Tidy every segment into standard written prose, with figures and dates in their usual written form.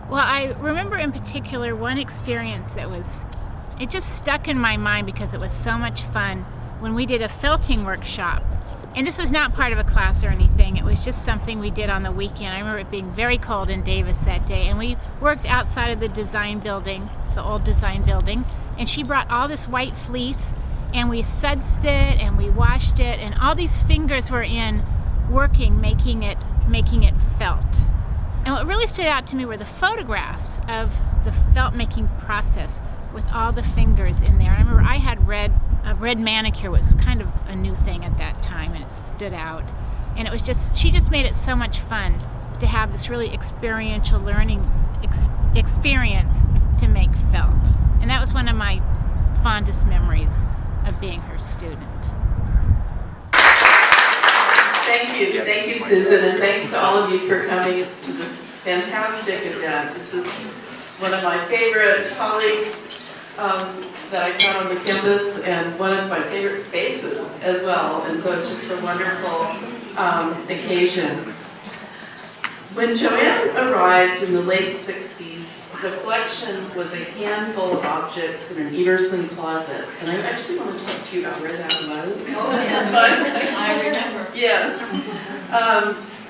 Well, I remember in particular one experience that it just stuck in my mind because it was so much fun when we did a felting workshop. And this was not part of a class or anything. It was just something we did on the weekend. I remember it being very cold in Davis that day. And we worked outside of the design building, the old design building. And she brought all this white fleece and we sudsed it and we washed it. And all these fingers were in working, making it felt. And what really stood out to me were the photographs of the felt making process with all the fingers in there. I remember I had a red manicure, which was kind of a new thing at that time, and it stood out. And it was she just made it so much fun to have this really experiential learning experience to make felt. And that was one of my fondest memories of being her student. Thank you, Susan, and thanks to all of you for coming to this fantastic event. This is one of my favorite colleagues that I found on the campus, and one of my favorite spaces as well. And so it's just a wonderful occasion. When Joanne arrived in the late 60s, the collection was a handful of objects in an Everson closet. And I actually want to talk to you about where that was. Oh, yeah. I remember. Yes.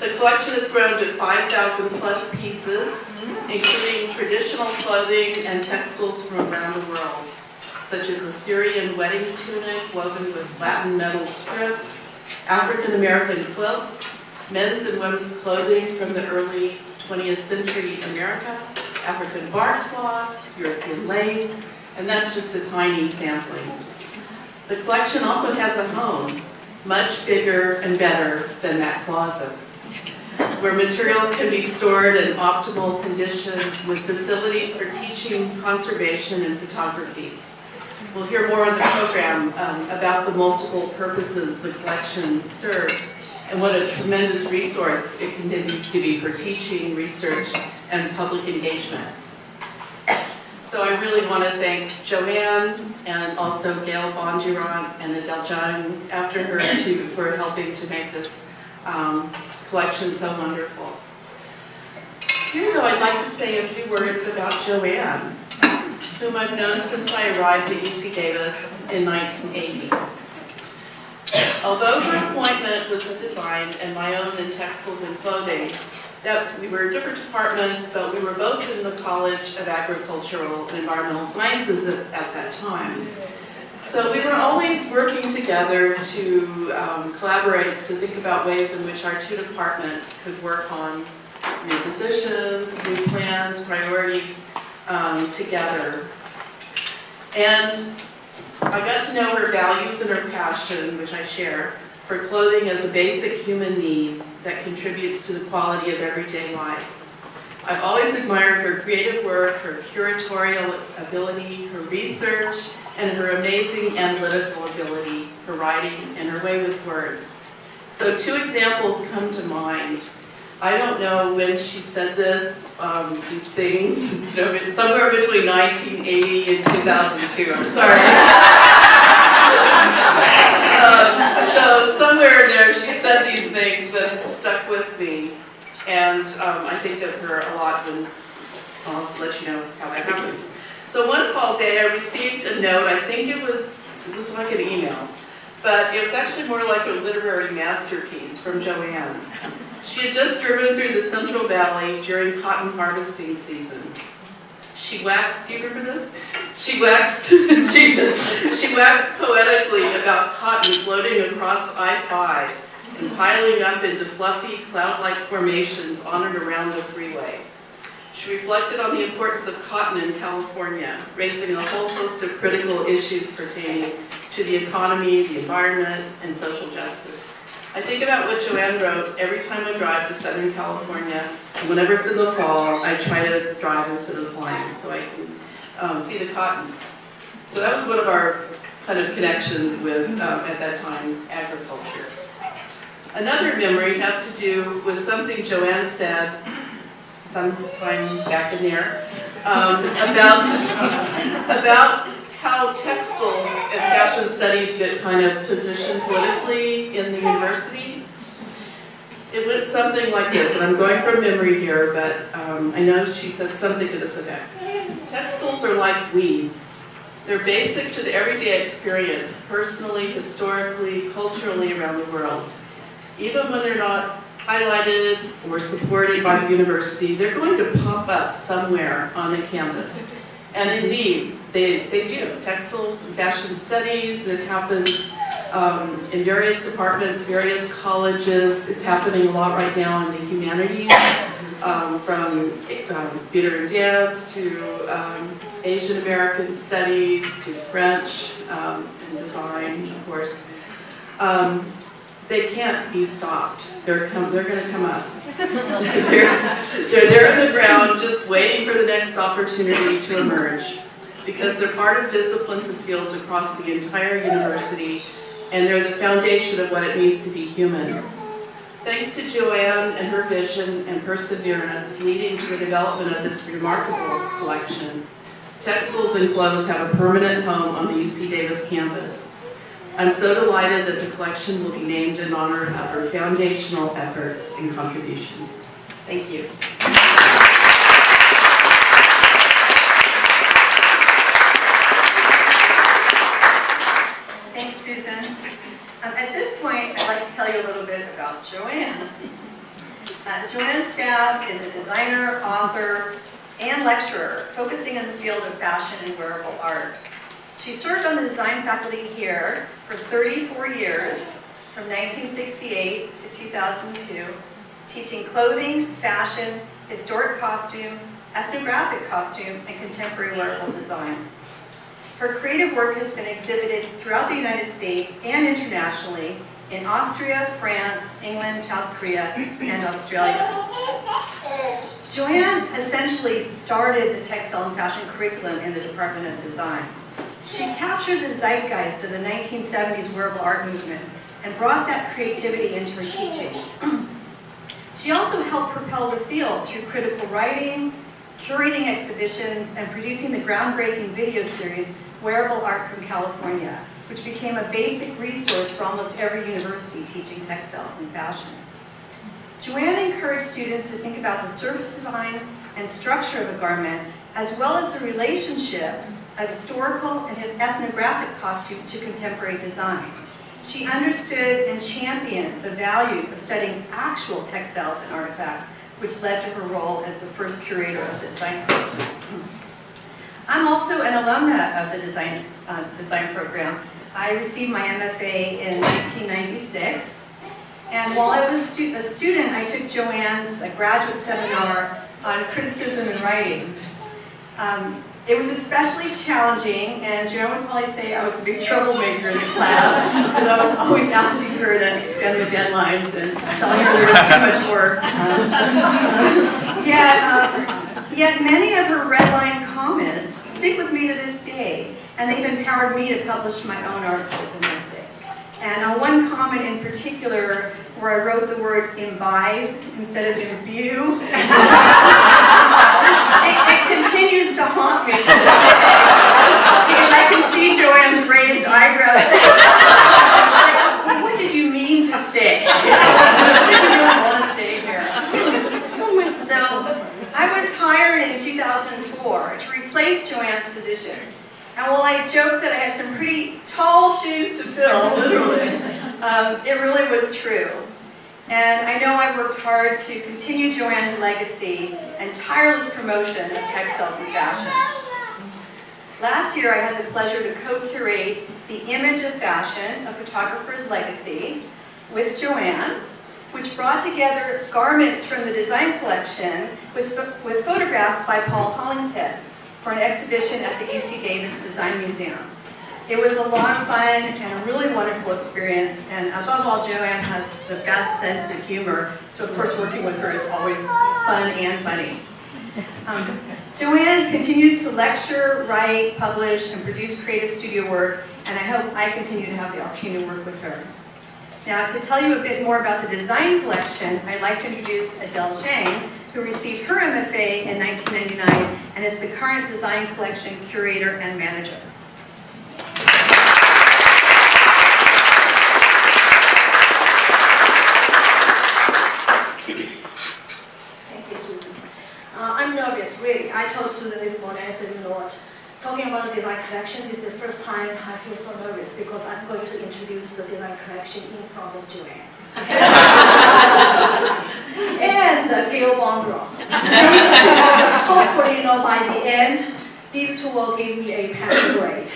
The collection has grown to 5,000 plus pieces, including traditional clothing and textiles from around the world, such as a Syrian wedding tunic woven with Latin metal strips, African American quilts, men's and women's clothing from the early 20th century America, African bark cloth, European lace, and that's just a tiny sampling. The collection also has a home, much bigger and better than that closet, where materials can be stored in optimal conditions with facilities for teaching, conservation, and photography. We'll hear more on the program about the multiple purposes the collection serves and what a tremendous resource it continues to be for teaching, research, and public engagement. So I really want to thank Joanne and also Gail Bongiron and Adele Jung after her for helping to make this collection so wonderful. Here though, I'd like to say a few words about Joanne, whom I've known since I arrived at UC Davis in 1980. Although her appointment was in design and my own in textiles and clothing, that we were different departments, but we were both in the College of Agricultural and Environmental Sciences at that time. So we were always working together to collaborate, to think about ways in which our two departments could work on new positions, new plans, priorities together. And I got to know her values and her passion, which I share, for clothing as a basic human need that contributes to the quality of everyday life. I've always admired her creative work, her curatorial ability, her research, and her amazing analytical ability, her writing, and her way with words. So two examples come to mind. I don't know when she said this, these things, somewhere between 1980 and 2002, I'm sorry. So somewhere in there she said these things that have stuck with me, and I think of her a lot, and I'll let you know how that happens. So one fall day I received a note. I think it was like an email, but it was actually more like a literary masterpiece from Joanne. She had just driven through the Central Valley during cotton harvesting season. She waxed, do you remember this? She waxed poetically about cotton floating across I-5 and piling up into fluffy, cloud-like formations on and around the freeway. She reflected on the importance of cotton in California, raising a whole host of critical issues pertaining to the economy, the environment, and social justice. I think about what Joanne wrote every time I drive to Southern California, and whenever it's in the fall, I try to drive instead of flying so I can see the cotton. So that was one of our kind of connections with, at that time, agriculture. Another memory has to do with something Joanne said sometime back in there about how textiles and fashion studies get kind of positioned politically in the university. It went something like this, and I'm going from memory here, but I know she said something to this effect. Textiles are like weeds. They're basic to the everyday experience, personally, historically, culturally around the world. Even when they're not highlighted or supported by the university, they're going to pop up somewhere on the campus. And indeed, they do. Textiles and fashion studies, it happens in various departments, various colleges. It's happening a lot right now in the humanities, from theater and dance to Asian American studies to French and design, of course. They can't be stopped. They're going to come up. They're there on the ground just waiting for the next opportunity to emerge, because they're part of disciplines and fields across the entire university, and they're the foundation of what it means to be human. Thanks to Joanne and her vision and perseverance leading to the development of this remarkable collection, textiles and clothes have a permanent home on the UC Davis campus. I'm so delighted that the collection will be named in honor of her foundational efforts and contributions. Thank you. Thanks, Susan. At this point, I'd like to tell you a little bit about Joanne. Joanne Stabb is a designer, author, and lecturer focusing in the field of fashion and wearable art. She served on the design faculty here for 34 years, from 1968 to 2002, teaching clothing, fashion, historic costume, ethnographic costume, and contemporary wearable design. Her creative work has been exhibited throughout the United States and internationally in Austria, France, England, South Korea, and Australia. Joanne essentially started the textile and fashion curriculum in the Department of Design. She captured the zeitgeist of the 1970s wearable art movement and brought that creativity into her teaching. She also helped propel the field through critical writing, curating exhibitions, and producing the groundbreaking video series, Wearable Art from California, which became a basic resource for almost every university teaching textiles and fashion. Joanne encouraged students to think about the surface design and structure of a garment, as well as the relationship of historical and ethnographic costume to contemporary design. She understood and championed the value of studying actual textiles and artifacts, which led to her role as the first curator of the design program. I'm also an alumna of the design program. I received my MFA in 1996, and while I was a student, I took Joanne's graduate seminar on criticism and writing. It was especially challenging, and Joanne would probably say I was a big troublemaker in the class, because I was always asking her to extend the deadlines and telling her there was too much work. Yet many of her redline comments stick with me to this day, and they've empowered me to publish my own articles and essays. And one comment in particular, where I wrote the word imbibe instead of imbue, it continues to haunt me because I can see Joanne's raised eyebrows. Like, what did you mean to say? What did you really want to say here? So I was hired in 2004 to replace Joanne's position. And while I joked that I had some pretty tall shoes to fill, literally, it really was true. And I know I've worked hard to continue Joanne's legacy and tireless promotion of textiles and fashion. Last year, I had the pleasure to co-curate the Image of Fashion, A Photographer's Legacy, with Joanne, which brought together garments from the design collection with photographs by Paul Hollingshead for an exhibition at the UC Davis Design Museum. It was a lot of fun and a really wonderful experience, and above all, Joanne has the best sense of humor, so of course working with her is always fun and funny. Joanne continues to lecture, write, publish, and produce creative studio work, and I hope I continue to have the opportunity to work with her. Now, to tell you a bit more about the design collection, I'd like to introduce Adele Zhang, who received her MFA in 1999 and is the current design collection curator and manager. design collection. This is the first time I feel so nervous because I'm going to introduce the design collection in front of Joanne. And Gil Bondra. Hopefully, by the end, these two will give me a passing grade.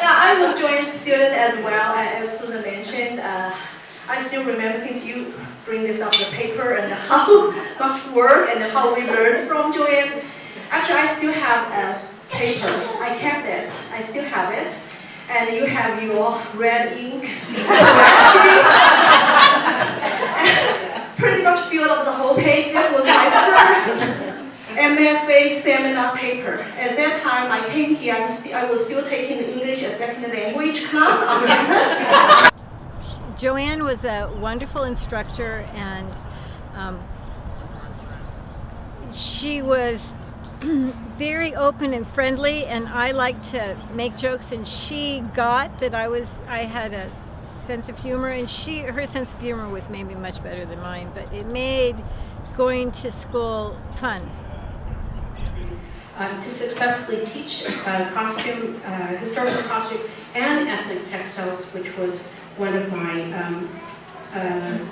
Yeah, I was Joanne's student as well, as Susan mentioned. I still remember, since you bring this up, the paper and how much work and how we learned from Joanne. Actually, I still have a paper. I kept it. I still have it. And you have your red ink correction. Pretty much filled up the whole page. That was my first MFA seminar paper. At that time, I came here. I was still taking the English as second language class on campus. Joanne was a wonderful instructor, and she was very open and friendly, and I liked to make jokes, and she got that I had a sense of humor, and her sense of humor was maybe much better than mine, but it made going to school fun. To successfully teach costume, historical costume, and ethnic textiles, which was one of my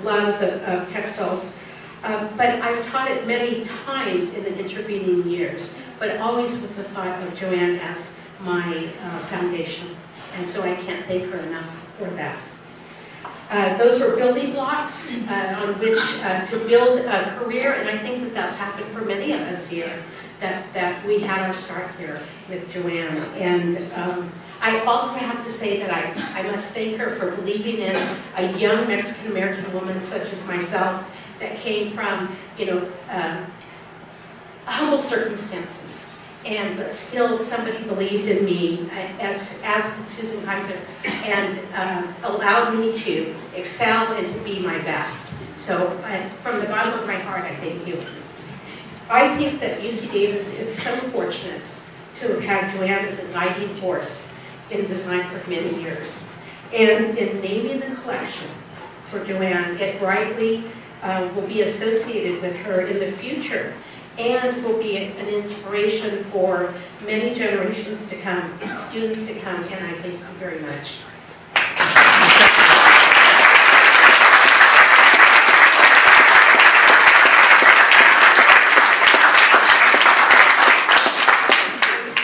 loves of textiles. But I've taught it many times in the intervening years, but always with the thought of Joanne as my foundation. And so I can't thank her enough for that. Those were building blocks on which to build a career, and I think that that's happened for many of us here, that we had our start here with Joanne. And I also have to say that I must thank her for believing in a young Mexican-American woman such as myself that came from, humble circumstances. But still somebody believed in me, as did Susan Kaiser, and allowed me to excel and to be my best. So from the bottom of my heart, I thank you. I think that UC Davis is so fortunate to have had Joanne as a guiding force in design for many years. And in naming the collection for Joanne, it rightly will be associated with her in the future, and will be an inspiration for many generations to come, students to come, and I thank you very much.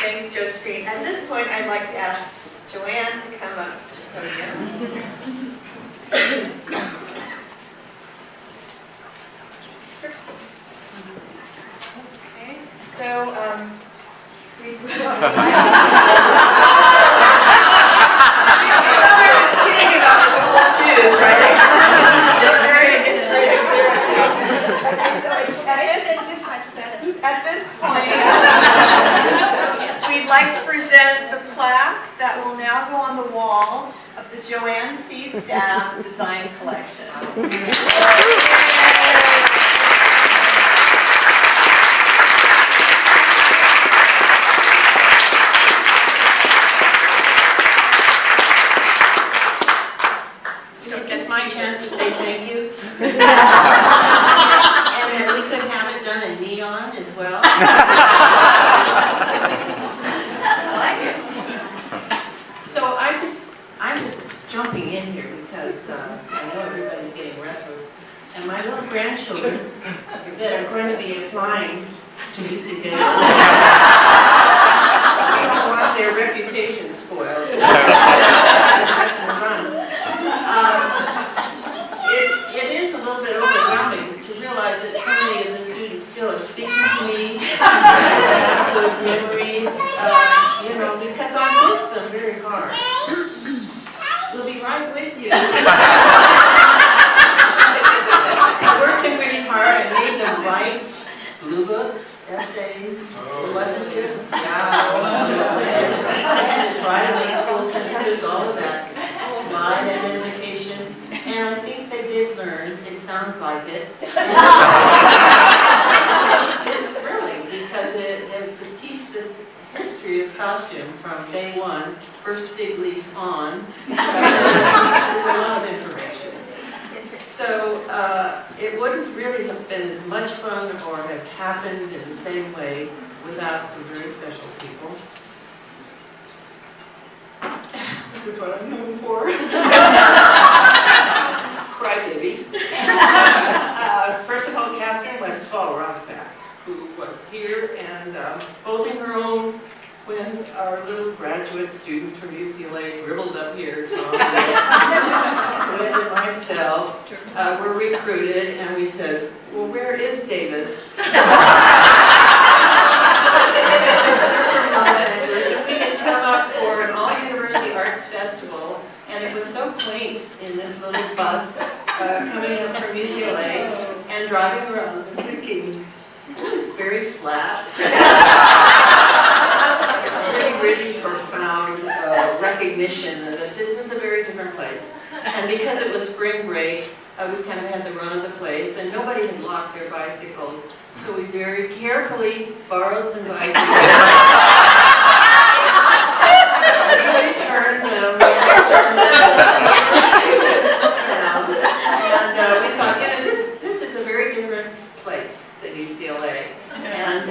Thanks, Josephine. At this point, I'd like to ask Joanne to come up. So, we speaking about the tall shoes, right? It's very At this point, we'd like to present the plaque that will now go on the wall of the Joanne C. Stabb Design Collection. My chance to say thank you. And then we could have it done in neon as well. I like it. So I'm just jumping in here because I know everybody's getting restless. And my little grandchildren that are going to be applying to UC Davis, I don't want their reputation spoiled. It is a little bit overwhelming to realize that so many of the students still are speaking to me, good memories, because I'm with them very hard. We'll be right with you. I worked them really hard and made them write blue books, essays. It wasn't just, I had to try to make full sentences, all of that. Slide identification. And I think they did learn. It sounds like it. It's thrilling because to teach this history of costume from day one, first fig leaf on, is a lot of information. So it wouldn't really have been as much fun or have happened in the same way without some very special people. This is what I'm known for. Crybaby. First of all, Catherine Westfall Rosbach, who was here and holding her own when our little graduate students from UCLA dribbled up here, Tom, Gwen and myself, were recruited, and we said, well, where is Davis? We had come up for an all-university arts festival, and it was so quaint in this little bus coming up from UCLA and driving around and thinking, oh, it's very flat. Really profound recognition that this was a very different place. And because it was spring break, we kind of had the run of the place, and nobody had locked their bicycles, so we very carefully borrowed some bicycles. We returned them. And we thought, you know, this is a very different place than UCLA. And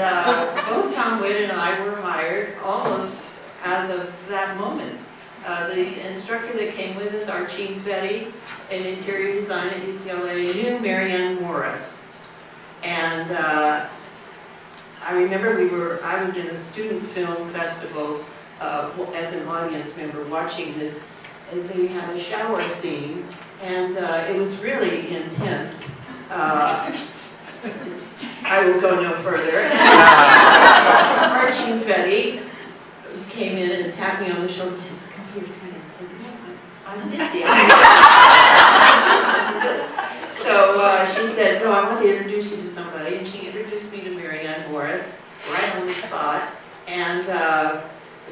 both Tom Witt and I were hired almost as of that moment. The instructor that came with us, Archie Fetty, in interior design at UCLA, knew Marianne Morris. And I remember I was in a student film festival as an audience member watching this, and they had a shower scene, and it was really intense. I will go no further. Archie Fetty came in and tapped me on the shoulder. She said, come here. I said, no, I'm busy. So she said, no, I want to introduce you to somebody. And she introduced me to Marianne Morris, right on the spot. And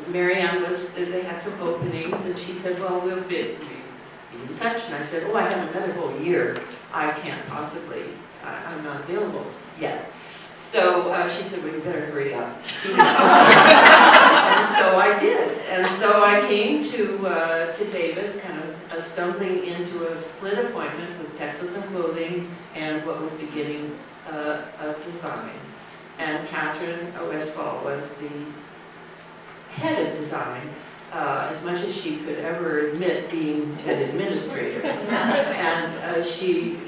Marianne they had some openings, and she said, well, we'll be in touch. And I said, oh, I have another whole year. I can't possibly, I'm not available yet. So she said, well, you better hurry up. And so I did. And so I came to Davis, kind of stumbling into a split appointment with Textiles and Clothing and what was beginning of design. And Catherine Westfall was the head of design, as much as she could ever admit being an administrator. And she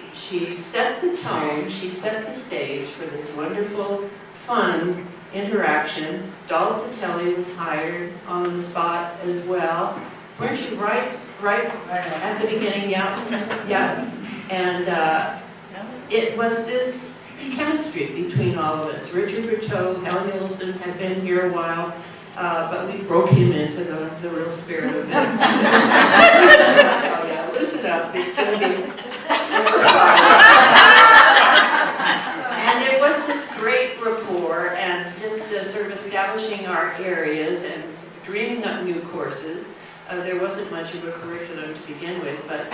set the tone, she set the stage for this wonderful, fun interaction. Dolph Patelli was hired on the spot as well. Weren't you right at the beginning? Yeah. And it was this chemistry between all of us. Richard Richeau, Hal Nielsen had been here a while, but we broke him into the real spirit of things. Listen up, it's going to be and there was this great rapport and just sort of establishing our areas and dreaming up new courses. There wasn't much of a curriculum to begin with, but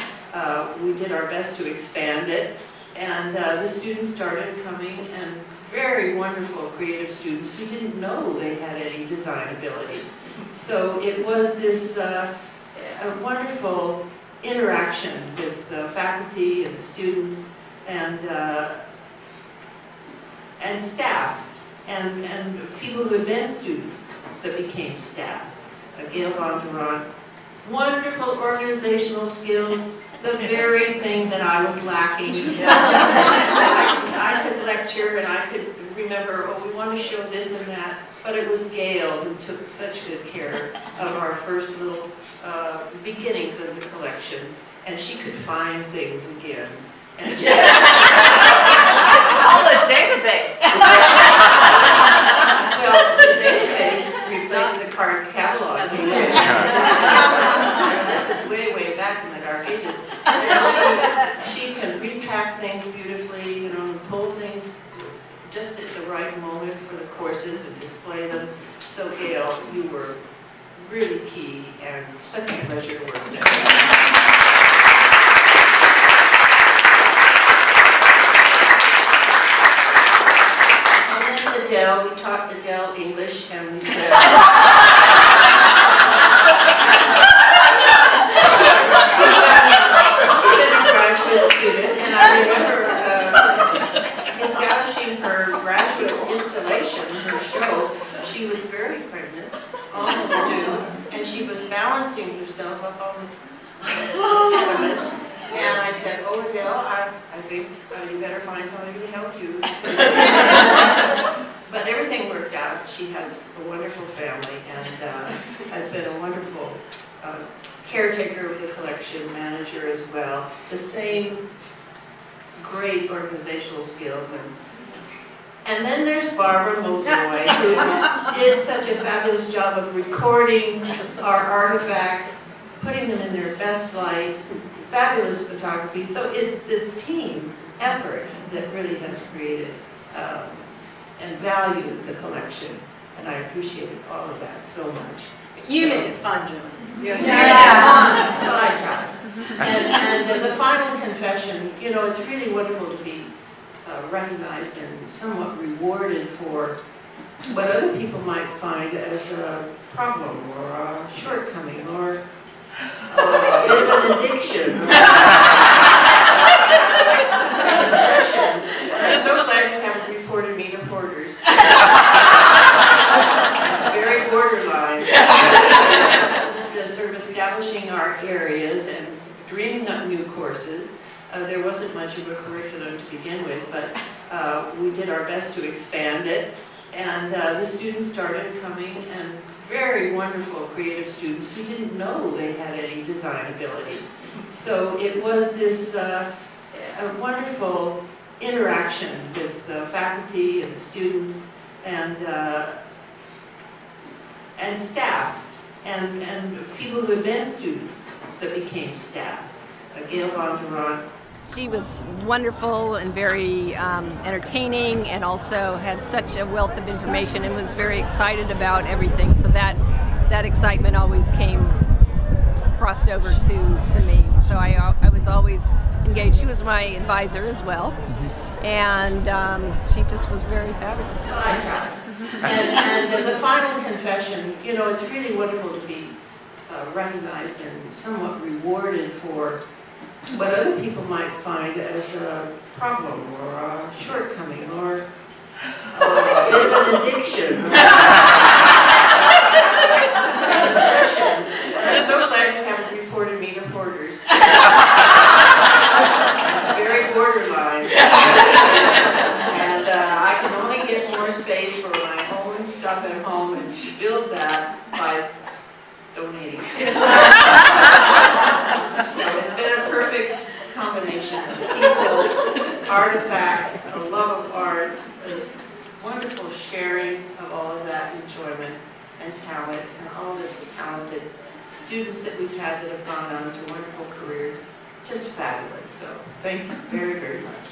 we did our best to expand it. And the students started coming, and very wonderful creative students who didn't know they had any design ability. So it was this a wonderful interaction with faculty and students and staff and people who had been students that became staff. Gail Bondurant, wonderful organizational skills, the very thing that I was lacking. I could lecture and I could remember, oh, we want to show this and that, but it was Gail who took such good care of our first little beginnings of the collection, and she could find things again. And It's called a database. well, the database replaced the card catalog. This is way back in the dark ages. She can repack things beautifully, you know, and pull things just at the right moment for the courses and display them. So Gail, you were really key and such a pleasure to work with. And then the Dell, we taught the Dell English, and we said, and I remember establishing her graduate installation, her show, she was balancing herself up on the pediment. And I said, oh, Adele, I think you better find somebody to help you. But everything worked out. She has a wonderful family and has been a wonderful caretaker of the collection, manager as well. The same great organizational skills. And then there's Barbara Mulroy, who did such a fabulous job of recording our artifacts, putting them in their best light, fabulous photography. So it's this team effort that really has created and valued the collection. And I appreciated all of that so much. You made it fun, Joan. Yeah, well, I tried. And the final confession, you know, it's really wonderful to be recognized and somewhat rewarded for what other people might find as a problem or a shortcoming or a bit of an addiction. Obsession. I'm so glad you haven't reported me to Porters. Very borderline. Just sort of establishing our areas and dreaming up new courses. There wasn't much of a curriculum to begin with, but we did our best to expand it. And the students started coming, and very wonderful creative students who didn't know they had any design ability. So it was this a wonderful interaction with the faculty and students and staff and people who had been students that became staff. Gail Bondurant. She was wonderful and very entertaining, and also had such a wealth of information and was very excited about everything. So that excitement always crossed over to me. So I was always engaged. She was my advisor as well, and she just was very fabulous. I tried. And the final confession, you know, it's really wonderful to be recognized and somewhat rewarded for what other people might find as a problem or a shortcoming or a bit of an addiction. Obsession. I'm so glad you haven't reported me to Porters. Very borderline. And I can only get more space for my own stuff at home and build that by donating. So it's been a perfect combination of people, artifacts, a love of art, a wonderful sharing of all of that enjoyment and talent, and all the talented students that we've had that have gone on to wonderful careers. Just fabulous. So thank you very, very much.